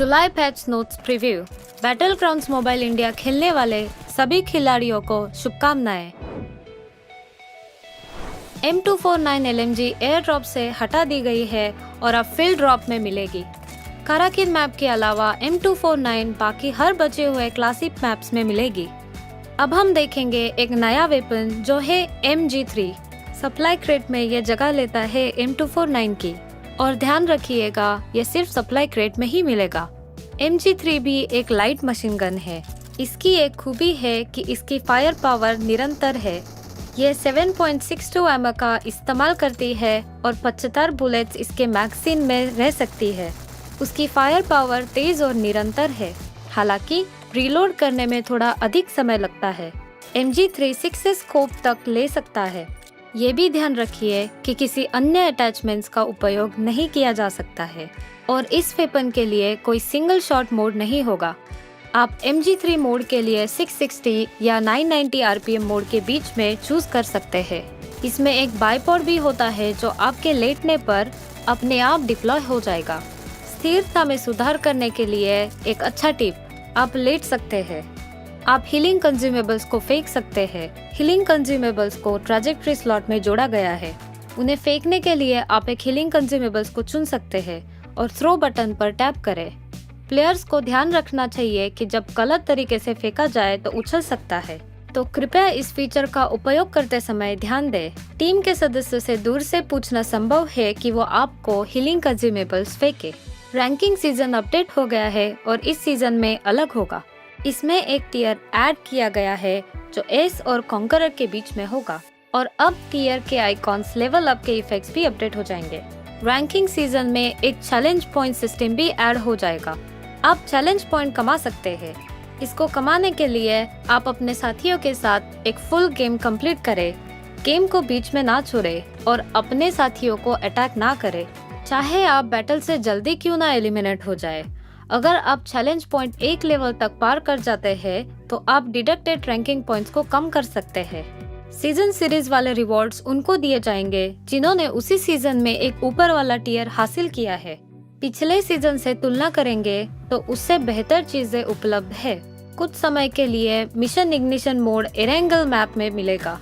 जुलाई patch notes preview. Battlegrounds mobile India खेलने वाले सभी खिलाड़ियों को शुभकामनाएं। M249 LMG एयर ड्रॉप से हटा दी गई है और अब फील्ड ड्रॉप में मिलेगी। काराकिन मैप के अलावा M249 बाकी हर बचे हुए क्लासिक मैप्स में मिलेगी। अब हम देखेंगे एक नया वेपन जो है MG3। सप्लाई क्रेट में यह जगह लेता है M249 की, और ध्यान रखिएगा ये सिर्फ सप्लाई क्रेट में ही मिलेगा। MG3 भी एक लाइट मशीन गन है। इसकी एक खूबी है कि इसकी फायर पावर निरंतर है। ये 7.62 एमएम का इस्तेमाल करती है और 75 बुलेट्स इसके मैगजीन में रह सकती है। उसकी फायर पावर तेज और निरंतर है, हालांकि रीलोड करने में थोड़ा अधिक समय लगता है। MG3 6 स्कोप तक ले सकता है। ये भी ध्यान रखिए कि किसी अन्य अटैचमेंट्स का उपयोग नहीं किया जा सकता है और इस वेपन के लिए कोई सिंगल शॉट मोड नहीं होगा। आप MG3 मोड के लिए 660 या 990 RPM मोड के बीच में चूज कर सकते हैं। इसमें एक बाइपॉड भी होता है जो आपके लेटने पर अपने आप डिप्लॉय हो जाएगा। स्थिरता में सुधार करने के लिए एक अच्छा टिप, आप लेट सकते हैं। आप हीलिंग कंज्यूमेबल्स को फेंक सकते हैं। हीलिंग कंज्यूमेबल्स को ट्रैजेक्टरी स्लॉट में जोड़ा गया है। उन्हें फेंकने के लिए आप एक हीलिंग कंज्यूमेबल्स को चुन सकते हैं और थ्रो बटन पर टैप करें। प्लेयर्स को ध्यान रखना चाहिए कि जब गलत तरीके से फेंका जाए तो उछल सकता है, तो कृपया इस फीचर का उपयोग करते समय ध्यान दें। टीम के सदस्य से दूर से पूछना संभव है कि वो आपको हीलिंग कंज्यूमेबल्स फेंके। रैंकिंग सीजन अपडेट हो गया है और इस सीजन में अलग होगा। इसमें एक टियर ऐड किया गया है जो एस और कॉन्करर के बीच में होगा, और अब टियर के आइकॉन्स लेवल अप के इफेक्ट्स भी अपडेट हो जाएंगे। रैंकिंग सीजन में एक चैलेंज पॉइंट सिस्टम भी ऐड हो जाएगा। आप चैलेंज पॉइंट कमा सकते हैं। इसको कमाने के लिए आप अपने साथियों के साथ एक फुल गेम कंप्लीट करें। गेम को बीच में ना छोड़े और अपने साथियों को अटैक ना करें, चाहे आप बैटल से जल्दी क्यों ना एलिमिनेट हो जाए। अगर आप चैलेंज पॉइंट एक लेवल तक पार कर जाते हैं तो आप डिडक्टेड रैंकिंग पॉइंट्स को कम कर सकते हैं। सीजन सीरीज वाले रिवॉर्ड्स उनको दिए जाएंगे जिन्होंने उसी सीजन में एक ऊपर वाला टियर हासिल किया है। पिछले सीजन से तुलना करेंगे तो उससे बेहतर चीजें उपलब्ध है। कुछ समय के लिए mission ignition mode Erangel map में मिलेगा।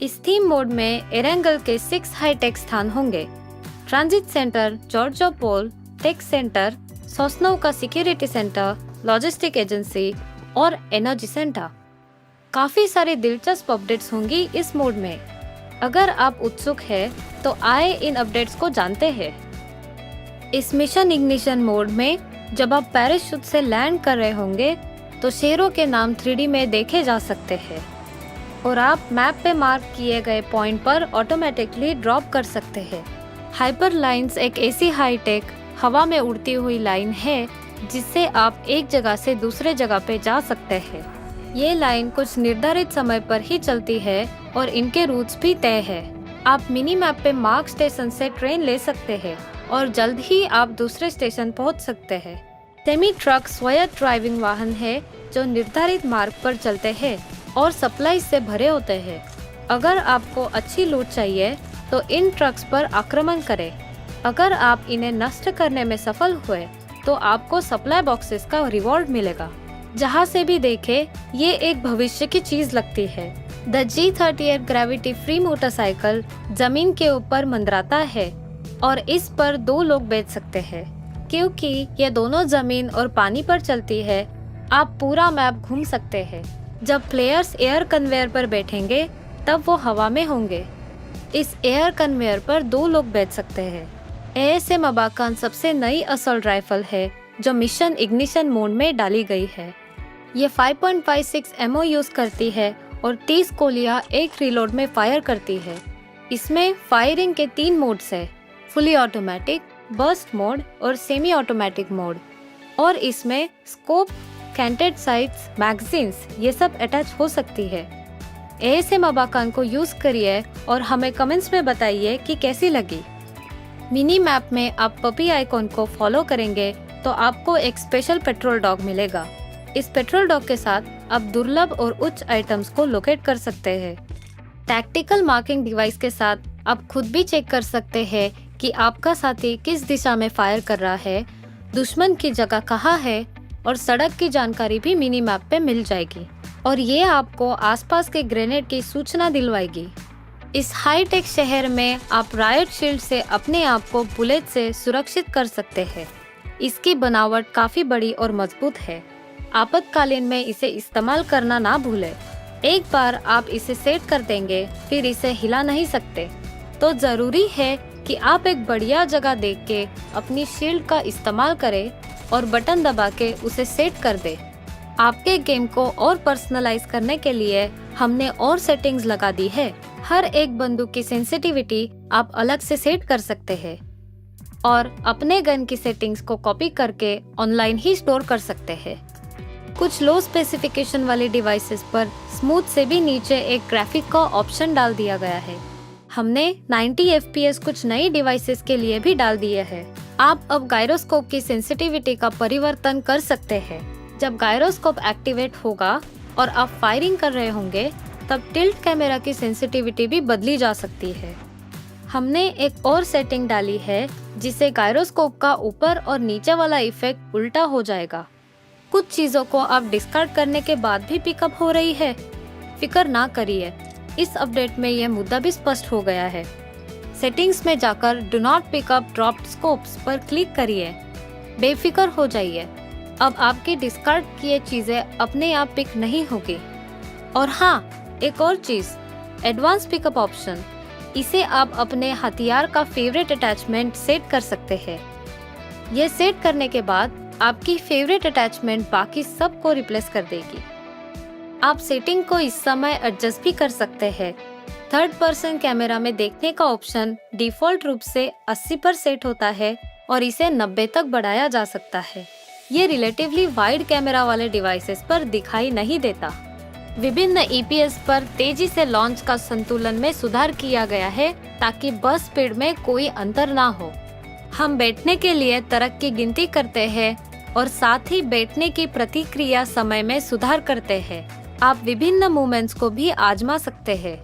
इस थीम मोड में एरेंगल के 6 हाईटेक स्थान होंगे। ट्रांजिट सेंटर, जॉर्जो पोल, टेक सेंटर, सोस्नोव का सिक्योरिटी सेंटर, लॉजिस्टिक एजेंसी और एनर्जी सेंटर। काफी सारी दिलचस्प अपडेट्स होंगी इस मोड में। अगर आप उत्सुक हैं तो आए इन अपडेट्स को जानते हैं। इस मिशन इग्निशन मोड में जब आप पैराशूट से लैंड कर रहे होंगे तो शेरों के नाम 3D में देखे जा सकते हैं और आप मैप पे मार्क किए गए पॉइंट पर ऑटोमेटिकली ड्रॉप कर सकते हैं। हाइपर लाइंस एक ऐसी हाईटेक हवा में उड़ती हुई लाइन है जिससे आप एक जगह से दूसरे जगह पे जा सकते हैं। ये लाइन कुछ निर्धारित समय पर ही चलती है और इनके रूट्स भी तय है। आप मिनी मैप पे मार्क स्टेशन से ट्रेन ले सकते हैं और जल्द ही आप दूसरे स्टेशन पहुंच सकते हैं। सेमी ट्रक स्वायत्त ड्राइविंग वाहन है जो निर्धारित मार्ग पर चलते हैं और सप्लाई से भरे होते हैं। अगर आपको अच्छी लूट चाहिए तो इन ट्रक्स पर आक्रमण करें। अगर आप इन्हें नष्ट करने में सफल हुए तो आपको सप्लाई बॉक्सेस का रिवॉर्ड मिलेगा। जहाँ से भी देखे ये एक भविष्य की चीज लगती है। The G38 gravity free motorcycle जमीन के ऊपर मंडराता है और इस पर 2 लोग बैठ सकते हैं। क्योंकि ये दोनों जमीन और पानी पर चलती है, आप पूरा मैप घूम सकते हैं। जब प्लेयर्स एयर कन्वेयर पर बैठेंगे तब वो हवा में होंगे। इस एयर कन्वेयर पर 2 लोग बैठ सकते हैं। ASM अबाकान सबसे नई असॉल्ट राइफल है जो मिशन इग्निशन मोड में डाली गई है। ये 5.56 एमओ यूज करती है और 30 गोलियां एक रीलोड में फायर करती है। इसमें फायरिंग के 3 मोड्स है, फुली ऑटोमेटिक, बर्स्ट मोड और सेमी ऑटोमेटिक मोड। और इसमें स्कोप, कैंटेड साइट्स, मैगजीन्स ये सब अटैच हो सकती है। ASM अबाकान को यूज करिए और हमें कमेंट्स में बताइए कि कैसी लगी। मिनी मैप में आप पपी आइकॉन को फॉलो करेंगे तो आपको एक स्पेशल पेट्रोल डॉग मिलेगा। इस पेट्रोल डॉग के साथ आप दुर्लभ और उच्च आइटम्स को लोकेट कर सकते हैं। टैक्टिकल मार्किंग डिवाइस के साथ आप खुद भी चेक कर सकते हैं कि आपका साथी किस दिशा में फायर कर रहा है। दुश्मन की जगह कहाँ है और सड़क की जानकारी भी मिनी मैप पे मिल जाएगी और ये आपको आसपास के ग्रेनेड की सूचना दिलवाएगी। इस हाईटेक शहर में आप रायट शील्ड से अपने आप को बुलेट से सुरक्षित कर सकते हैं। इसकी बनावट काफी बड़ी और मजबूत है। आपातकालीन में इसे इस्तेमाल करना ना भूलें। एक बार आप इसे सेट कर देंगे फिर इसे हिला नहीं सकते। तो जरूरी है कि आप एक बढ़िया जगह देख के अपनी शील्ड का इस्तेमाल करें और बटन दबा के उसे सेट कर दें। आपके गेम को और पर्सनलाइज करने के लिए हमने और सेटिंग्स लगा दी है। हर एक बंदूक की सेंसिटिविटी आप अलग से सेट कर सकते हैं और अपने गन की सेटिंग्स को कॉपी करके ऑनलाइन ही स्टोर कर सकते हैं। कुछ लो स्पेसिफिकेशन वाले डिवाइसेस पर स्मूथ से भी नीचे एक ग्राफिक का ऑप्शन डाल दिया गया है। हमने 90 FPS कुछ नई डिवाइसेस के लिए भी डाल दिए हैं। आप अब गायरोस्कोप की सेंसिटिविटी का परिवर्तन कर सकते हैं। जब गायरोस्कोप एक्टिवेट होगा और आप फायरिंग कर रहे होंगे तब टिल्ट कैमरा की सेंसिटिविटी भी बदली जा सकती है। हमने एक और सेटिंग डाली है जिससे गायरोस्कोप का ऊपर और नीचे वाला इफेक्ट उल्टा हो जाएगा। कुछ चीजों को आप डिस्कार्ड करने के बाद भी पिकअप हो रही है। फिक्र ना करिए, इस अपडेट में यह मुद्दा भी स्पष्ट हो गया है। सेटिंग्स में जाकर do not pickup dropped scopes पर क्लिक करिए। बेफिक्र हो जाइए, अब आपकी डिस्कार्ड किए चीजें अपने आप पिक नहीं होगी। और हाँ, एक और चीज, एडवांस पिकअप ऑप्शन, इसे आप अपने हथियार का फेवरेट अटैचमेंट सेट कर सकते हैं। ये सेट करने के बाद आपकी फेवरेट अटैचमेंट बाकी सब को रिप्लेस कर देगी। आप सेटिंग को इस समय एडजस्ट भी कर सकते हैं। थर्ड पर्सन कैमरा में देखने का ऑप्शन डिफॉल्ट रूप से 80 पर सेट होता है और इसे 90 तक बढ़ाया जा सकता है। ये रिलेटिवली वाइड कैमरा वाले डिवाइसेस पर दिखाई नहीं देता। विभिन्न EPS पर तेजी से लॉन्च का संतुलन में सुधार किया गया है ताकि बस स्पीड में कोई अंतर ना हो। हम बैठने के लिए तरक की गिनती करते हैं और साथ ही बैठने की प्रतिक्रिया समय में सुधार करते हैं। आप विभिन्न मूवमेंट्स को भी आजमा सकते हैं।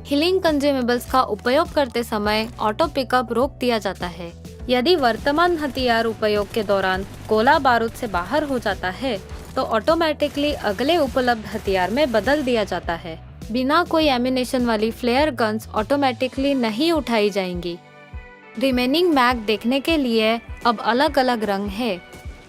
हीलिंग कंज्यूमेबल्स का उपयोग करते समय ऑटो पिकअप रोक दिया जाता है। यदि वर्तमान हथियार उपयोग के दौरान गोला बारूद से बाहर हो जाता है तो ऑटोमेटिकली अगले उपलब्ध हथियार में बदल दिया जाता है। बिना कोई एमिनेशन वाली फ्लेयर गन्स ऑटोमेटिकली नहीं उठाई जाएंगी। रिमेनिंग मैग देखने के लिए अब अलग अलग रंग है।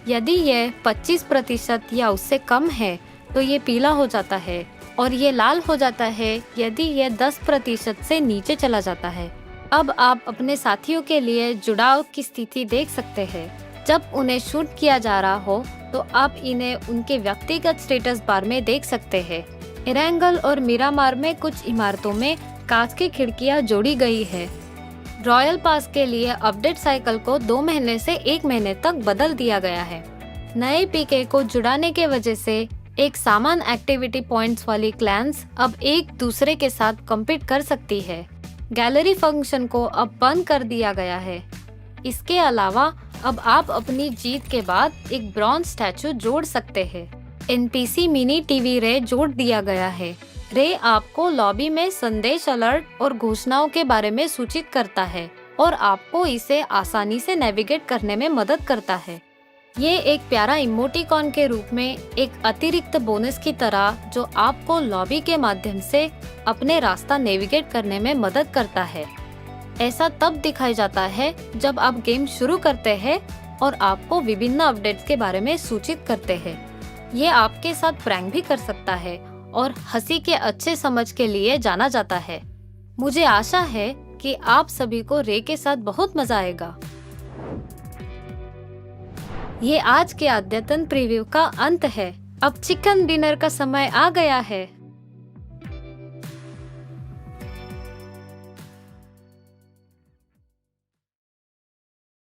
यदि ये 25% या उससे कम है तो ये पीला हो जाता है और ये लाल हो जाता है यदि ये 10% से नीचे चला जाता है। अब आप अपने साथियों के लिए जुड़ाव की स्थिति देख सकते हैं। जब उन्हें शूट किया जा रहा हो तो आप इन्हें उनके व्यक्तिगत स्टेटस बार में देख सकते हैं। इरेंगल और मिरामार में कुछ इमारतों में कांच की खिड़कियां जोड़ी गई है। रॉयल पास के लिए अपडेट साइकिल को 2 महीने से 1 महीने तक बदल दिया गया है। नए पीके को जुड़ाने के वजह से एक समान एक्टिविटी पॉइंट्स वाली क्लैंस अब एक दूसरे के साथ कम्पीट कर सकती है। गैलरी फंक्शन को अब बंद कर दिया गया है। इसके अलावा अब आप अपनी जीत के बाद एक ब्रॉन्ज स्टैचू जोड़ सकते हैं। NPC मिनी टीवी रे जोड़ दिया गया है। रे आपको लॉबी में संदेश, अलर्ट और घोषणाओं के बारे में सूचित करता है और आपको इसे आसानी से नेविगेट करने में मदद करता है। ये एक प्यारा इमोटिकॉन के रूप में एक अतिरिक्त बोनस की तरह जो आपको लॉबी के माध्यम से अपने रास्ता नेविगेट करने में मदद करता है। ऐसा तब दिखाई जाता है जब आप गेम शुरू करते हैं और आपको विभिन्न अपडेट्स के बारे में सूचित करते हैं। ये आपके साथ प्रैंक भी कर सकता है और हंसी के अच्छे समझ के लिए जाना जाता है। मुझे आशा है कि आप सभी को रे के साथ बहुत मजा आएगा। ये आज के अद्यतन प्रीव्यू का अंत है। अब चिकन डिनर का समय आ गया है।